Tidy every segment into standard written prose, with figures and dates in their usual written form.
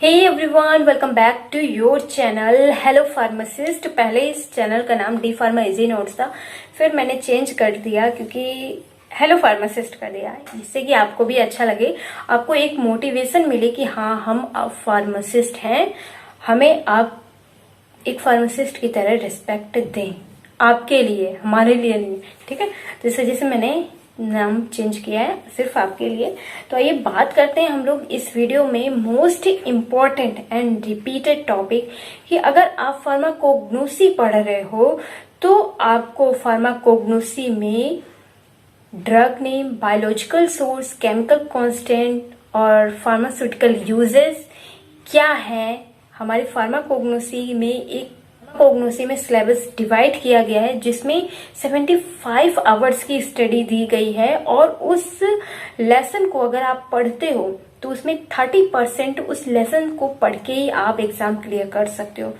Hey everyone, welcome back to your channel hello pharmacist. पहले इस channel का नाम डी फार्मा इजी नोट्स था, फिर मैंने चेंज कर दिया क्योंकि हेलो फार्मासिस्ट कर दिया, जिससे कि आपको भी अच्छा लगे, आपको एक मोटिवेशन मिले कि हाँ हम अब फार्मासिस्ट हैं, हमें आप एक फार्मासिस्ट की तरह रिस्पेक्ट दें, आपके लिए, हमारे लिए नहीं। ठीक है, तो इस वजह से मैंने नाम चेंज किया है सिर्फ आपके लिए। तो आइए बात करते हैं हम लोग इस वीडियो में most important and repeated topic कि अगर आप फार्माकोग्नोसी पढ़ रहे हो तो आपको फार्माकोग्नोसी में drug name, biological source, chemical constant और फार्मास्यूटिकल यूजेस क्या है। हमारी फार्माकोग्नोसी में सिलेबस डिवाइड किया गया है जिसमें 75 आवर्स की स्टडी दी गई है और उस लेसन को अगर आप पढ़ते हो तो उसमें 30% उस लेसन को पढ़ के ही आप एग्जाम क्लियर कर सकते हो।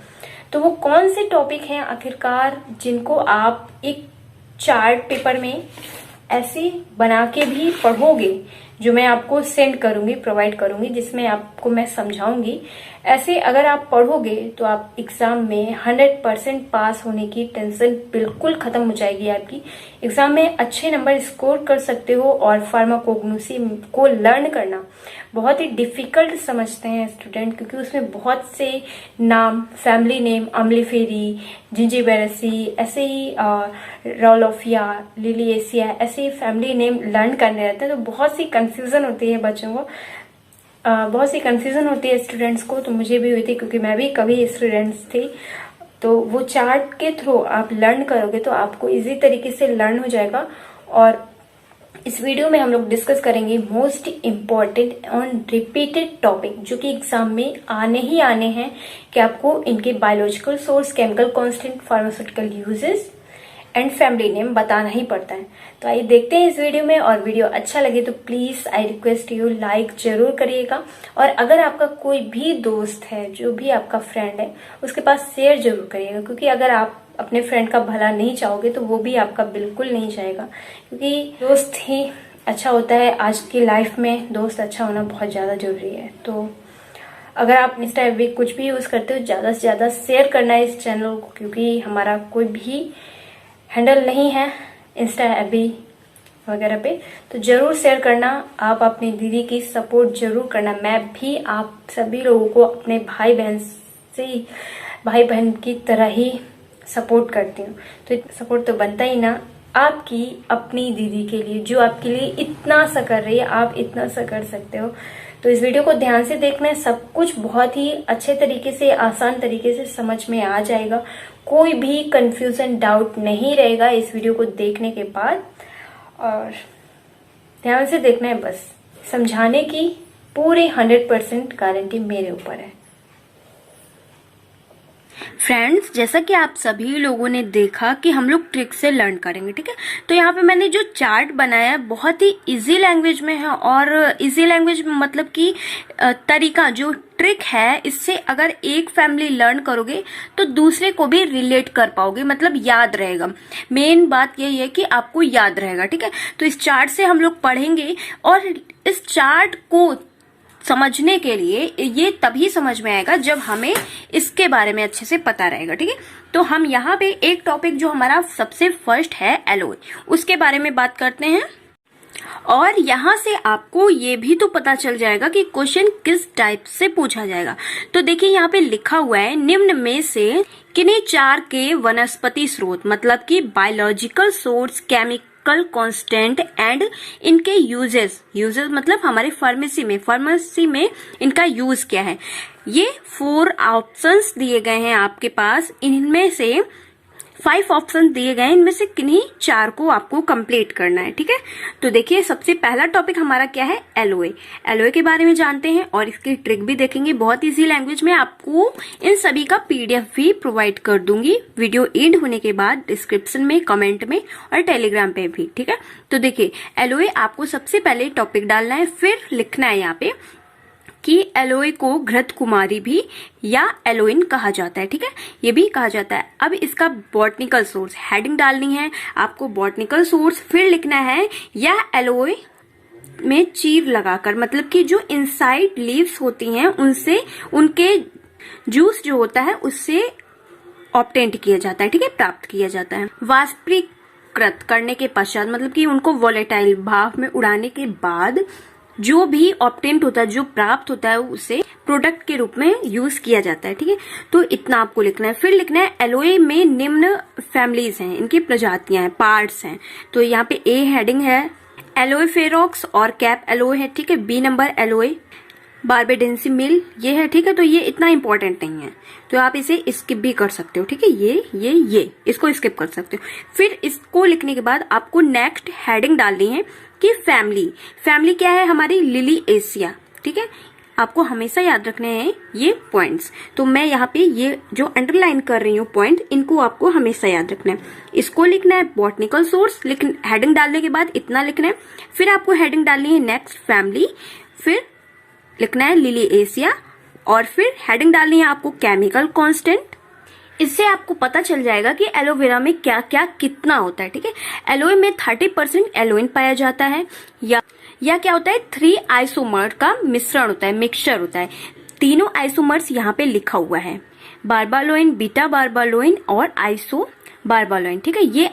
तो वो कौन से टॉपिक हैं आखिरकार जिनको आप एक चार्ट पेपर में ऐसे बना के भी पढ़ोगे, जो मैं आपको सेंड करूंगी, प्रोवाइड करूंगी, जिसमें आपको मैं समझाऊंगी। ऐसे अगर आप पढ़ोगे तो आप एग्जाम में 100% पास होने की टेंशन बिल्कुल खत्म हो जाएगी आपकी। एग्जाम में अच्छे नंबर स्कोर कर सकते हो। और फार्माकोग्नोसी को लर्न करना बहुत ही डिफिकल्ट समझते हैं स्टूडेंट, क्योंकि उसमें बहुत से नाम, फैमिली नेम, अम्लीफेरी, जिंजीबेरेसी, ऐसे ही रोलोफिया, लिलिएसिया, ऐसे ही फैमिली नेम लर्न करने रहते हैं। तो बहुत सी कंफ्यूजन होती है बच्चों को, बहुत सी कंफ्यूजन होती है स्टूडेंट्स को। तो मुझे भी हुई थी क्योंकि मैं भी कभी स्टूडेंट्स थी। तो वो चार्ट के थ्रू आप लर्न करोगे तो आपको इजी तरीके से लर्न हो जाएगा। और इस वीडियो में हम लोग डिस्कस करेंगे most important on repeated topic जो कि एग्जाम में आने ही आने हैं, कि आपको इनके biological source, chemical constant, pharmaceutical uses and family name बताना ही पड़ता है। तो आइए देखते हैं इस वीडियो में। और वीडियो अच्छा लगे तो please I request you like जरूर करिएगा। और अगर आपका कोई भी दोस्त है, जो भी आपका फ्रेंड है, उसके पास शेयर जरूर करिएगा, क्योंकि अगर आप अपने फ्रेंड का भला नहीं चाहोगे तो वो भी आपका बिल्कुल नहीं चाहेगा। क्योंकि दोस्त ही अच्छा होता है। आज की लाइफ में दोस्त अच्छा होना बहुत ज्यादा जरूरी है। तो अगर आप इंस्टा भी कुछ भी यूज करते हो, ज्यादा से ज्यादा शेयर करना है इस चैनल को, क्योंकि हमारा कोई भी हैंडल नहीं है इंस्टा एबी वगैरह पे। तो जरूर शेयर करना। आप अपनी दीदी की सपोर्ट जरूर करना। मैं भी आप सभी लोगों को अपने भाई बहन की तरह ही सपोर्ट करती हूँ। तो सपोर्ट तो बनता ही ना आपकी अपनी दीदी के लिए, जो आपके लिए इतना सा कर रही है, आप इतना सा कर सकते हो। तो इस वीडियो को ध्यान से देखना है, सब कुछ बहुत ही अच्छे तरीके से, आसान तरीके से समझ में आ जाएगा। कोई भी कंफ्यूजन, डाउट नहीं रहेगा इस वीडियो को देखने के बाद। और ध्यान से देखना है, बस समझाने की पूरी 100% गारंटी मेरे ऊपर है। फ्रेंड्स, जैसा कि आप सभी लोगों ने देखा कि हम लोग ट्रिक से लर्न करेंगे, ठीक है। तो यहाँ पे मैंने जो चार्ट बनाया है बहुत ही इजी लैंग्वेज में है। और इजी लैंग्वेज मतलब कि तरीका, जो ट्रिक है, इससे अगर एक फैमिली लर्न करोगे तो दूसरे को भी रिलेट कर पाओगे, मतलब याद रहेगा। मेन बात यही है कि आपको याद रहेगा, ठीक है। तो इस चार्ट से हम लोग पढ़ेंगे और इस चार्ट को समझने के लिए ये तभी समझ में आएगा जब हमें इसके बारे में अच्छे से पता रहेगा, ठीक है। तो हम यहाँ पे एक टॉपिक जो हमारा सबसे फर्स्ट है एलोए, उसके बारे में बात करते हैं। और यहाँ से आपको ये भी तो पता चल जाएगा कि क्वेश्चन किस टाइप से पूछा जाएगा। तो देखिए यहाँ पे लिखा हुआ है, निम्न में से किन्हीं चार के वनस्पति स्रोत, मतलब कि biological source, chemical constant and इनके यूजेस मतलब हमारे फार्मेसी में इनका यूज क्या है। ये 4 ऑप्शंस दिए गए हैं आपके पास। इनमें से 5 ऑप्शन दिए गए हैं, इनमें से किन्हीं 4 को आपको कंप्लीट करना है, ठीक है। तो देखिए सबसे पहला टॉपिक हमारा क्या है, एलोए के बारे में जानते हैं और इसकी ट्रिक भी देखेंगे बहुत इजी लैंग्वेज में। आपको इन सभी का पीडीएफ भी प्रोवाइड कर दूंगी वीडियो एंड होने के बाद, डिस्क्रिप्शन में, कमेंट में और टेलीग्राम पे भी, ठीक है। तो देखिए एलोए, आपको सबसे पहले टॉपिक डालना है, फिर लिखना है यहाँ पे कि एलोए को घृत कुमारी भी या एलोइन कहा जाता है, ठीक है, ये भी कहा जाता है। अब इसका बॉटनिकल सोर्स, हेडिंग डालनी है आपको, बॉटनिकल सोर्स, फिर लिखना है या एलोए में चीर लगाकर, मतलब कि जो इनसाइड लीव्स होती हैं उनसे उनके जूस जो होता है उससे ऑब्टेंट किया जाता है, ठीक है, प्राप्त किया जाता है। वाष्पीकृत करने के पश्चात, मतलब कि उनको वोलेटाइल भाप में उड़ाने के बाद जो भी ऑब्टेंट होता है, जो प्राप्त होता है, उसे प्रोडक्ट के रूप में यूज किया जाता है, ठीक है। तो इतना आपको लिखना है। फिर लिखना है एलोए में निम्न फैमिलीज हैं, इनकी प्रजातियां हैं, पार्ट्स हैं। तो यहाँ पे ए हेडिंग है एलोए फेरोक्स और कैप एलोए है, ठीक है। बी नंबर एलोए बार्बेडेंसी मिल ये है, ठीक है। तो ये इतना इंपॉर्टेंट नहीं है, तो आप इसे स्किप भी कर सकते हो, ठीक है। ये इसको स्किप कर सकते हो। फिर इसको लिखने के बाद आपको नेक्स्ट हेडिंग डालनी है कि फैमिली क्या है हमारी, लिली एशिया, ठीक है। आपको हमेशा याद रखने हैं ये पॉइंट्स। तो मैं यहाँ पे ये जो अंडरलाइन कर रही हूँ पॉइंट, इनको आपको हमेशा याद रखना है। इसको लिखना है बॉटनिकल सोर्स, लेकिन हेडिंग डालने के बाद इतना लिखना है। फिर आपको हेडिंग डालनी है नेक्स्ट फैमिली, फिर लिखना है लिली एशिया, और फिर हेडिंग डालनी है आपको केमिकल कांस्टेंट। इससे आपको पता चल जाएगा कि एलोवेरा में क्या क्या कितना होता है, ठीक है। एलोए में 30% एलोइन पाया जाता है, या क्या होता है 3 आइसोमर का मिश्रण होता है, मिक्सचर होता है। तीनों आइसोमर्स यहाँ पे लिखा हुआ है, बार्बालोइन, बीटा बार्बालोइन और आइसो बार्बालोइन, ठीक है। ये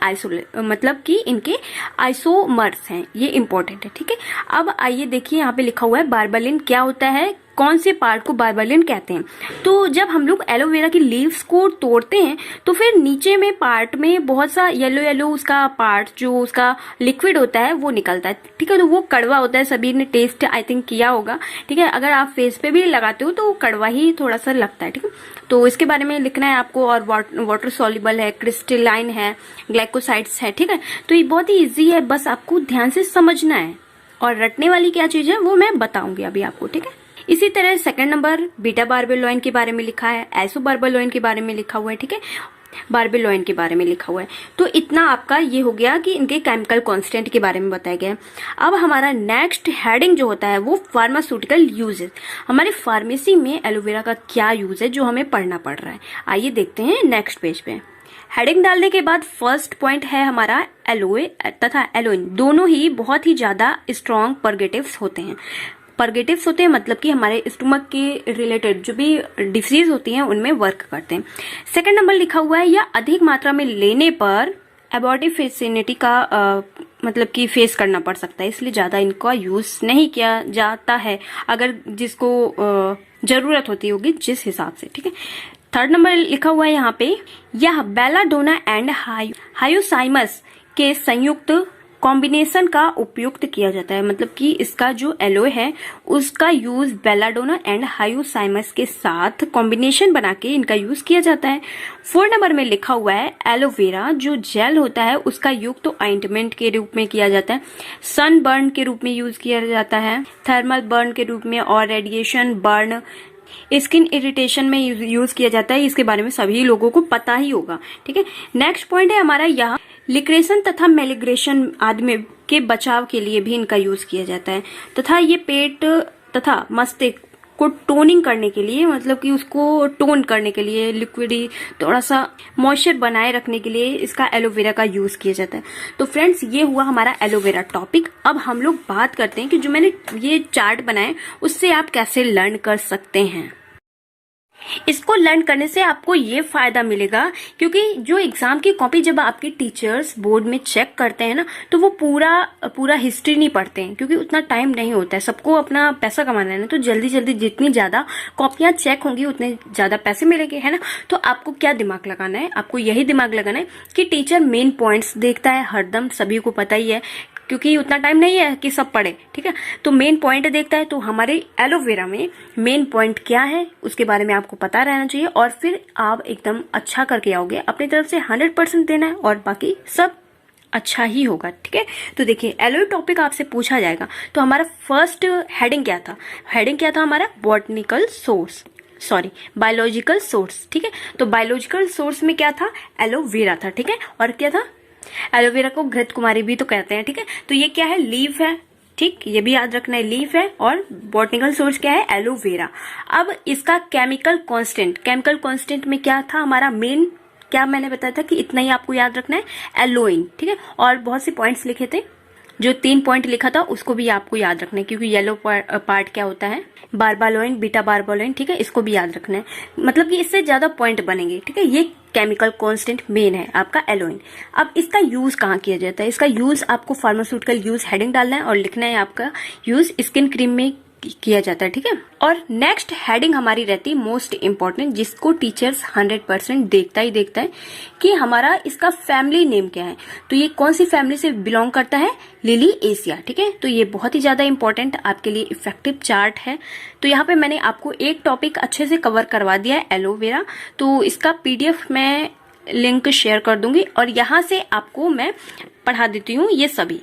मतलब कि इनके आइसोमर्स हैं, ये इंपॉर्टेंट है, ठीक है। अब आइए देखिए यहाँ पे लिखा हुआ है बार्बालिन क्या होता है, कौन से पार्ट को बार्बालिन कहते हैं। तो जब हम लोग एलोवेरा की लीव्स को तोड़ते हैं तो फिर नीचे में पार्ट में बहुत सा येलो उसका पार्ट, जो उसका लिक्विड होता है वो निकलता है, ठीक है। तो वो कड़वा होता है, सभी ने टेस्ट आई थिंक किया होगा, ठीक है। अगर आप फेस पे भी लगाते हो तो कड़वा ही थोड़ा सा लगता है, ठीक है। तो इसके बारे में लिखना है आपको। और वाटर सॉल्युबल है, क्रिस्टलाइन है, ग्लाइकोसाइड्स है, ठीक है। तो ये बहुत ही इजी है, बस आपको ध्यान से समझना है। और रटने वाली क्या चीज है वो मैं बताऊंगी अभी आपको, ठीक है। इसी तरह सेकंड नंबर बीटा बार्बेलोइन के बारे में लिखा है, आइसो बार्बेलोइन के बारे में लिखा हुआ है, ठीक है, बार्बेलोइन के बारे में लिखा हुआ है। तो इतना आपका ये हो गया कि इनके केमिकल कांस्टेंट के बारे में बताया गया है। अब हमारा नेक्स्ट हेडिंग जो होता है वो फार्मास्यूटिकल यूजेस। हमारे फार्मेसी में एलोवेरा का क्या यूज है जो हमें पढ़ना पड़ रहा है, आइए देखते हैं नेक्स्ट पेज पे। हेडिंग डालने के बाद फर्स्ट पॉइंट है हमारा एलोए तथा एलोइन दोनों ही बहुत ही ज्यादा स्ट्रॉन्ग परगेटिव्स होते हैं। परगेटिव्स होते हैं मतलब कि हमारे स्टमक के रिलेटेड जो भी डिसीज होती हैं उनमें वर्क करते हैं। सेकंड नंबर लिखा हुआ है या अधिक मात्रा में लेने पर एबॉर्टिफिसिनिटी का मतलब कि फेस करना पड़ सकता है, इसलिए ज्यादा इनका यूज नहीं किया जाता है, अगर जिसको जरूरत होती होगी जिस हिसाब से, ठीक है। थर्ड नंबर लिखा हुआ है यहाँ पे, यह बेलाडोना एंड हायोसाइमस के संयुक्त कॉम्बिनेशन का उपयुक्त किया जाता है, मतलब कि इसका जो एलोए है उसका यूज बेलाडोना एंड हायोसाइमस के साथ कॉम्बिनेशन बना के इनका यूज किया जाता है। 4 नंबर में लिखा हुआ है एलोवेरा जो जेल होता है उसका यूज तो ऑइंटमेंट के रूप में किया जाता है, सन बर्न के रूप में यूज किया जाता है, थर्मल बर्न के रूप में, और रेडिएशन बर्न, स्किन इरिटेशन में यूज किया जाता है। इसके बारे में सभी लोगों को पता ही होगा, ठीक है। नेक्स्ट पॉइंट है हमारा यहाँ लिक्रेशन तथा मेलिग्रेशन आदि के बचाव के लिए भी इनका यूज किया जाता है, तथा ये पेट तथा मस्तिष्क को टोनिंग करने के लिए, मतलब कि उसको टोन करने के लिए, लिक्विडी थोड़ा सा मॉइस्चर बनाए रखने के लिए इसका एलोवेरा का यूज किया जाता है। तो फ्रेंड्स ये हुआ हमारा एलोवेरा टॉपिक। अब हम लोग बात करते हैं कि जो मैंने ये चार्ट बनाए उससे आप कैसे लर्न कर सकते हैं। इसको लर्न करने से आपको ये फायदा मिलेगा क्योंकि जो एग्जाम की कॉपी जब आपके टीचर्स बोर्ड में चेक करते हैं ना तो वो पूरा हिस्ट्री नहीं पढ़ते हैं, क्योंकि उतना टाइम नहीं होता है, सबको अपना पैसा कमाना है ना। तो जल्दी जल्दी जितनी ज्यादा कॉपियां चेक होंगी उतने ज्यादा पैसे मिलेंगे, है ना। तो आपको क्या दिमाग लगाना है, आपको यही दिमाग लगाना है कि टीचर मेन पॉइंट्स देखता है हरदम, सभी को पता ही है, क्योंकि उतना टाइम नहीं है कि सब पढ़े, ठीक है। तो मेन पॉइंट देखता है। तो हमारे एलोवेरा में मेन पॉइंट क्या है उसके बारे में आपको पता रहना चाहिए, और फिर आप एकदम अच्छा करके आओगे। अपनी तरफ से 100% देना है और बाकी सब अच्छा ही होगा, ठीक है। तो देखिए एलोए टॉपिक आपसे पूछा जाएगा तो हमारा फर्स्ट हेडिंग क्या था, हमारा बॉटनिकल सोर्स, बायोलॉजिकल सोर्स, ठीक है। तो बायोलॉजिकल सोर्स में क्या था, एलोवेरा था, ठीक है। और क्या था, एलोवेरा को घृत कुमारी भी तो कहते हैं, ठीक है। तो ये क्या है, लीफ है, ठीक, ये भी याद रखना है, लीफ है। और बॉटनिकल सोर्स क्या है, एलोवेरा। अब इसका केमिकल कांस्टेंट में क्या था हमारा मेन, क्या मैंने बताया था कि इतना ही आपको याद रखना है, एलोइन, ठीक है। और बहुत से पॉइंट्स लिखे थे, जो 3 पॉइंट लिखा था उसको भी आपको याद रखना है, क्योंकि येलो पार्ट क्या होता है, बारबालोइन, बीटा बारबालोइन, ठीक है, इसको भी याद रखना है, मतलब कि इससे ज्यादा पॉइंट बनेंगे, ठीक है। ये केमिकल कांस्टेंट मेन है आपका एलोइन। अब इसका यूज कहाँ किया जाता है, इसका यूज आपको फार्मास्यूटिकल यूज हेडिंग डालना है और लिखना है आपका यूज स्किन क्रीम में किया जाता है, ठीक है। और नेक्स्ट हेडिंग हमारी रहती है मोस्ट इंपॉर्टेंट, जिसको टीचर्स 100% देखता ही देखता है कि हमारा इसका फैमिली नेम क्या है। तो ये कौन सी फैमिली से बिलोंग करता है, लिलिएसिया, ठीक है। तो ये बहुत ही ज्यादा इंपॉर्टेंट आपके लिए इफेक्टिव चार्ट है। तो यहाँ पे मैंने आपको एक टॉपिक अच्छे से कवर करवा दिया है, एलोवेरा। तो इसका PDF मैं लिंक शेयर कर दूंगी और यहाँ से आपको मैं पढ़ा देती हूँ ये सभी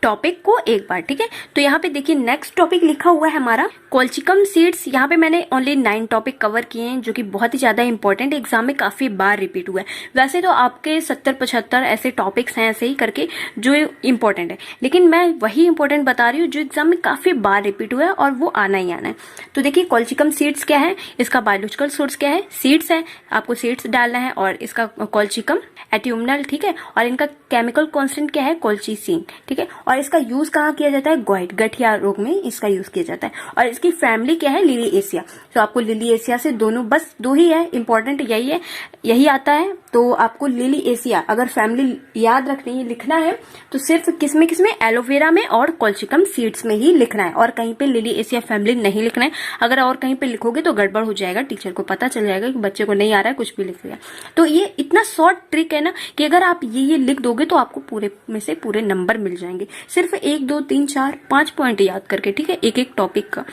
टॉपिक को एक बार, ठीक है। तो यहाँ पे देखिए नेक्स्ट टॉपिक लिखा हुआ है हमारा कोल्चिकम सीड्स। यहाँ पे मैंने ओनली 9 टॉपिक कवर किए हैं, जो कि बहुत ही ज्यादा इंपॉर्टेंट, एग्जाम में काफी बार रिपीट हुआ है। वैसे तो आपके 70-75 ऐसे टॉपिक्स हैं ऐसे ही करके जो इंपॉर्टेंट है, लेकिन मैं वही इंपॉर्टेंट बता रही हूँ जो एग्जाम में काफी बार रिपीट हुआ है और वो आना ही आना है। तो देखिए कोल्चिकम सीड्स क्या है, इसका बायोलॉजिकल सोर्स क्या है, सीड्स है, आपको सीड्स डालना है, और इसका कोल्चिकम एट्यूमनल, ठीक है, और इनका केमिकल कांस्टेंट क्या है, कोल्चिसिन, ठीक है। और इसका यूज कहाँ किया जाता है, गोइट, गठिया रोग में इसका यूज किया जाता है। और इसकी फैमिली क्या है, लिलिएसिया। तो आपको लिलिएसिया से दोनों, बस 2 ही है इंपॉर्टेंट, यही है, यही आता है। तो आपको लिलिएसिया अगर फैमिली याद रखनी है, लिखना है, तो सिर्फ किसमें किसमें, एलोवेरा में और कोल्चिकम सीड्स में ही लिखना है, और कहीं पे लिलिएसिया फैमिली नहीं लिखना है। अगर और कहीं पे लिखोगे तो गड़बड़ हो जाएगा, टीचर को पता चल जाएगा कि बच्चे को नहीं आ रहा है, कुछ भी लिख लिया। तो ये इतना शॉर्ट ट्रिक है ना कि अगर आप ये लिख दोगे तो आपको पूरे में से पूरे नंबर मिल जाएंगे, सिर्फ 1 2 3 4 5 पॉइंट याद करके, ठीक है, एक एक टॉपिक का।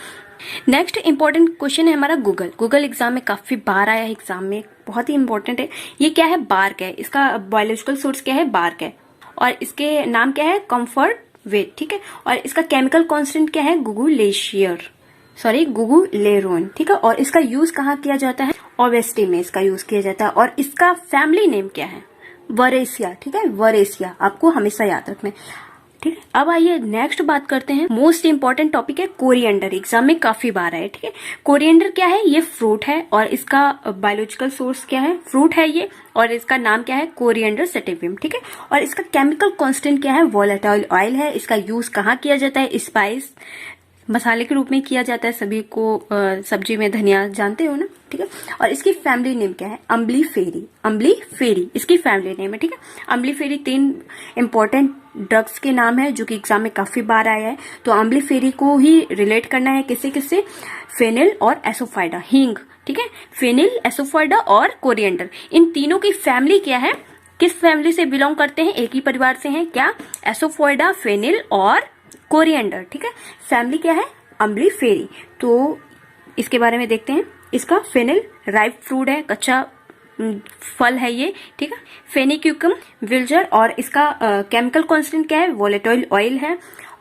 नेक्स्ट इंपॉर्टेंट क्वेश्चन है हमारा गूगल एग्जाम में काफी बार आया है, एग्जाम में बहुत ही इंपॉर्टेंट है। ये क्या है, बार्क है, इसका बायोलॉजिकल सोर्स क्या है, बार्क है, और इसके नाम क्या है, कम्फर्ट वेट, ठीक है। और इसका केमिकल कांस्टेंट क्या है, गुगुलेरोन, ठीक है। और इसका यूज कहाँ किया जाता है, ओवेस्टी में इसका यूज किया जाता है। और इसका फैमिली नेम क्या है, वरेसिया, ठीक है, वरेसिया, आपको हमेशा याद रखना है, ठीक है। अब आइए नेक्स्ट बात करते हैं, मोस्ट इंपॉर्टेंट टॉपिक है कोरिएंडर, एग्जाम में काफी बार आया, ठीक है। कोरिएंडर क्या है, ये फ्रूट है, और इसका बायोलॉजिकल सोर्स क्या है, फ्रूट है ये, और इसका नाम क्या है, कोरिएंडर सेटिवियम, ठीक है। और इसका केमिकल कांस्टेंट क्या है, वोलेटाइल ऑयल है। इसका यूज कहाँ किया जाता है, स्पाइस, मसाले के रूप में किया जाता है, सभी को सब्जी में धनिया जानते हो ना, ठीक है। और इसकी फैमिली नेम क्या है, अम्बलीफेरी इसकी फैमिली नेम है, ठीक है। अम्बलीफेरी 3 इंपॉर्टेंट ड्रग्स के नाम है जो कि एग्जाम में काफी बार आया है। तो अम्बलीफेरी को ही रिलेट करना है किससे किससे, फेनिल और एसोफाइडा, हींग, ठीक है, फेनिल, एसोफाइडा और कोरिएंडर, इन तीनों की फैमिली क्या है, किस फैमिली से बिलोंग करते हैं, एक ही परिवार से हैं क्या, एसोफाइडा, फेनिल और कोरिएंडर, ठीक है। फैमिली क्या है, अम्बलीफेरी। तो इसके बारे में देखते हैं, इसका फेनिल राइप फ्रूट है, कच्चा फल है ये, ठीक है, फेनिक्यूकम विल्जर। और इसका केमिकल कांस्टेंट क्या है, वोलेटाइल ऑयल है।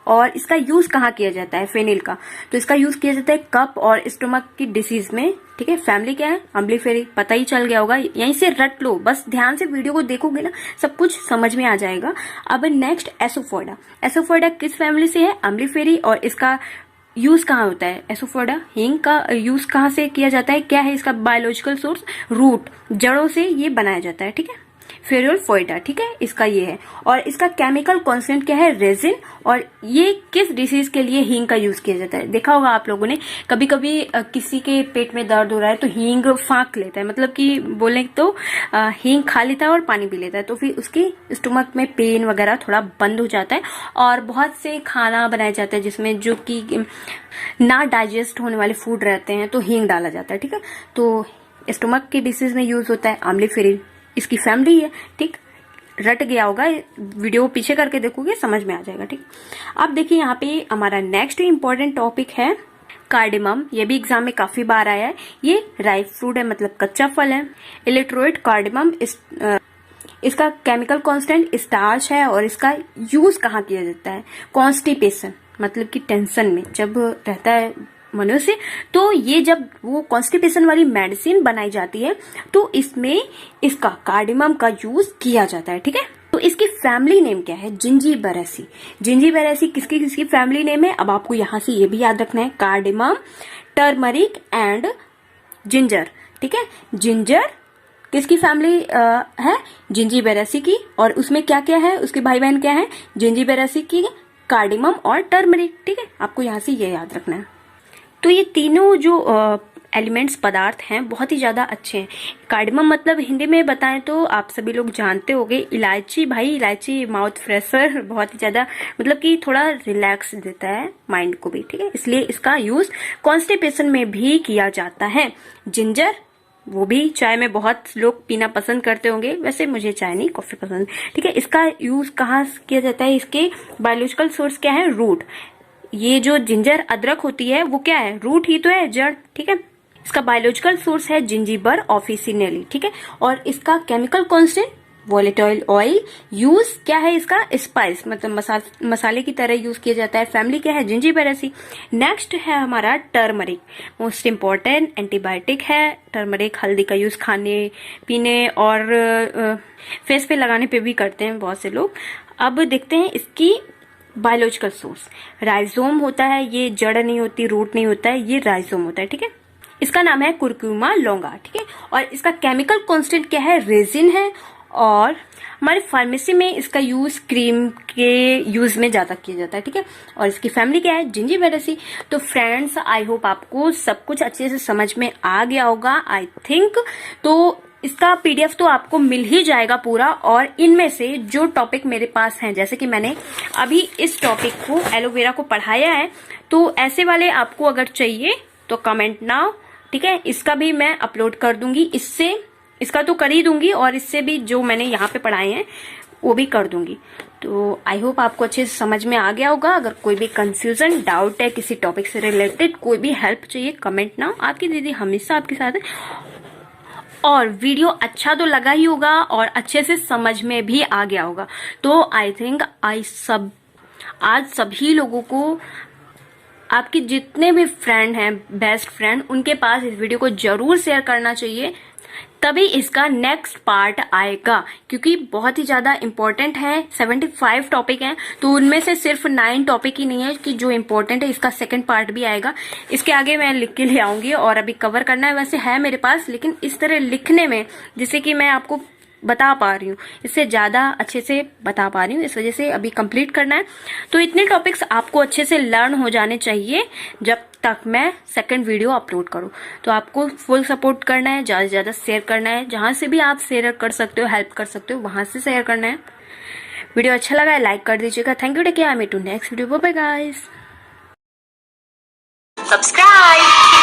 और इसका यूज कहाँ किया जाता है, फेनिल का, तो इसका यूज किया जाता है कप और स्टोमक की डिसीज में, ठीक है। फैमिली क्या है, अम्बलीफेरी, पता ही चल गया होगा, यहीं से रट लो, बस ध्यान से वीडियो को देखोगे ना सब कुछ समझ में आ जाएगा। अब नेक्स्ट एसोफोइडा किस फैमिली से है, अम्बलीफेरी। और इसका यूज कहाँ होता है, एसोफोइडा, हींग का यूज कहाँ से किया जाता है, क्या है इसका बायोलॉजिकल सोर्स, रूट, जड़ों से ये बनाया जाता है, ठीक है, फेरुलफोइडा, ठीक है, इसका ये है। और इसका केमिकल कांस्टेंट क्या है, रेजिन। और ये किस डिसीज के लिए हींग का यूज किया जाता है, देखा होगा आप लोगों ने, कभी कभी किसी के पेट में दर्द हो रहा है तो हींग फाँक लेता है, मतलब कि बोले तो हींग खा लेता है और पानी पी लेता है, तो फिर उसके स्टोमक में पेन वगैरह थोड़ा बंद हो जाता है। और बहुत से खाना बनाया जाता है जिसमें जो कि ना डाइजेस्ट होने वाले फूड रहते हैं तो हींग डाला जाता है, ठीक है। तो स्टोमक के डिसीज में यूज होता है अम्लीफेरिन, इसकी फैमिली है, ठीक, रट गया होगा, वीडियो पीछे करके देखोगे समझ में आ जाएगा, ठीक। अब देखिए यहाँ पे हमारा नेक्स्ट इंपॉर्टेंट टॉपिक है कार्डेमम, ये भी एग्जाम में काफी बार आया है। ये राइप फ्रूट है, मतलब कच्चा फल है। इलेक्ट्रोइड कार्डेमम, इसका केमिकल कांस्टेंट स्टार्च है। और इसका यूज कहाँ किया जाता है, कॉन्स्टिपेशन, मतलब कि टेंशन में जब रहता है मनुष्य, तो ये जब वो कॉन्स्टिपेशन वाली मेडिसिन बनाई जाती है तो इसमें इसका कार्डेमम का यूज किया जाता है, ठीक है। तो इसकी फैमिली नेम क्या है, जिंजीबेरेसी किसकी किसकी फैमिली नेम है, अब आपको यहाँ से ये भी याद रखना है, कार्डेमम, टर्मरिक एंड जिंजर, ठीक है। जिंजर किसकी फैमिली है? जिंजीबेरेसी की। और उसमें क्या क्या है, उसके भाई बहन क्या है? जिंजीबेरेसी की, कार्डिमम और टर्मरिक। ठीक है, आपको यहाँ से ये याद रखना है। तो ये तीनों जो एलिमेंट्स पदार्थ हैं बहुत ही ज्यादा अच्छे हैं। कार्डिमम मतलब हिंदी में बताएं तो आप सभी लोग जानते होंगे, इलायची। भाई इलायची माउथ फ्रेशर, बहुत ही ज्यादा मतलब कि थोड़ा रिलैक्स देता है माइंड को भी। ठीक है, इसलिए इसका यूज कॉन्स्टिपेशन में भी किया जाता है। जिंजर, वो भी चाय में बहुत लोग पीना पसंद करते होंगे, वैसे मुझे चाय नहीं कॉफी पसंद। ठीक है, इसका यूज कहाँ किया जाता है? इसके बायोलॉजिकल सोर्स क्या है? रूट। ये जो जिंजर अदरक होती है वो क्या है? रूट ही तो है, जड़। ठीक है, इसका बायोलॉजिकल सोर्स है जिंजीबर ऑफिसिनेली। ठीक है, और इसका chemical constant volatile oil. Use क्या है इसका? स्पाइस, मतलब मसाले की तरह यूज किया जाता है। फैमिली क्या है? जिंजीबेरेसी। नेक्स्ट है हमारा टर्मरिक, मोस्ट इम्पॉर्टेंट एंटीबायोटिक है। टर्मरिक हल्दी का यूज खाने पीने और फेस पे लगाने पे भी करते हैं बहुत से लोग। अब देखते हैं इसकी बायोलॉजिकल सोर्स। राइजोम होता है, ये जड़ नहीं होती, रूट नहीं होता है, ये राइजोम होता है। ठीक है, इसका नाम है कुरकुमा लौंगा। ठीक है, और इसका केमिकल कांस्टेंट क्या है? रेजिन है। और हमारे फार्मेसी में इसका यूज क्रीम के यूज में ज्यादा किया जाता है। ठीक है, और इसकी फैमिली क्या है? जिंजीबेरेसी। तो फ्रेंड्स, आई होप आपको सब कुछ अच्छे से समझ में आ गया होगा, आई थिंक। तो इसका पीडीएफ तो आपको मिल ही जाएगा पूरा, और इनमें से जो टॉपिक मेरे पास हैं, जैसे कि मैंने अभी इस टॉपिक को एलोवेरा को पढ़ाया है, तो ऐसे वाले आपको अगर चाहिए तो कमेंट नाउ। ठीक है, इसका भी मैं अपलोड कर दूंगी, इसका तो कर ही दूंगी, और इससे भी जो मैंने यहाँ पे पढ़ाए हैं वो भी कर दूंगी। तो आई होप आपको अच्छे से समझ में आ गया होगा। अगर कोई भी कंफ्यूजन, डाउट है किसी टॉपिक से रिलेटेड, कोई भी हेल्प चाहिए, कमेंट नाउ। आपकी दीदी हमेशा आपके साथ है। और वीडियो अच्छा तो लगा ही होगा और अच्छे से समझ में भी आ गया होगा। तो आई थिंक आज सभी लोगों को, आपके जितने भी फ्रेंड हैं, बेस्ट फ्रेंड, उनके पास इस वीडियो को जरूर शेयर करना चाहिए, तभी इसका नेक्स्ट पार्ट आएगा। क्योंकि बहुत ही ज्यादा इंपॉर्टेंट है, 75 टॉपिक हैं, तो उनमें से सिर्फ 9 टॉपिक ही नहीं है कि जो इंपॉर्टेंट है। इसका सेकंड पार्ट भी आएगा, इसके आगे मैं लिख के ले आऊंगी। और अभी कवर करना है वैसे है मेरे पास, लेकिन इस तरह लिखने में, जिससे कि मैं आपको बता पा रही हूँ, इससे ज्यादा अच्छे से बता पा रही हूँ, इस वजह से अभी कंप्लीट करना है। तो इतने टॉपिक्स आपको अच्छे से लर्न हो जाने चाहिए जब तक मैं सेकंड वीडियो अपलोड करूँ। तो आपको फुल सपोर्ट करना है, ज्यादा से ज्यादा शेयर करना है, जहां से भी आप शेयर कर सकते हो, हेल्प कर सकते हो, वहां से शेयर करना है। वीडियो अच्छा लगा है लाइक कर दीजिएगा। Thank you, take care, I meet to next video, bye bye guys. Subscribe.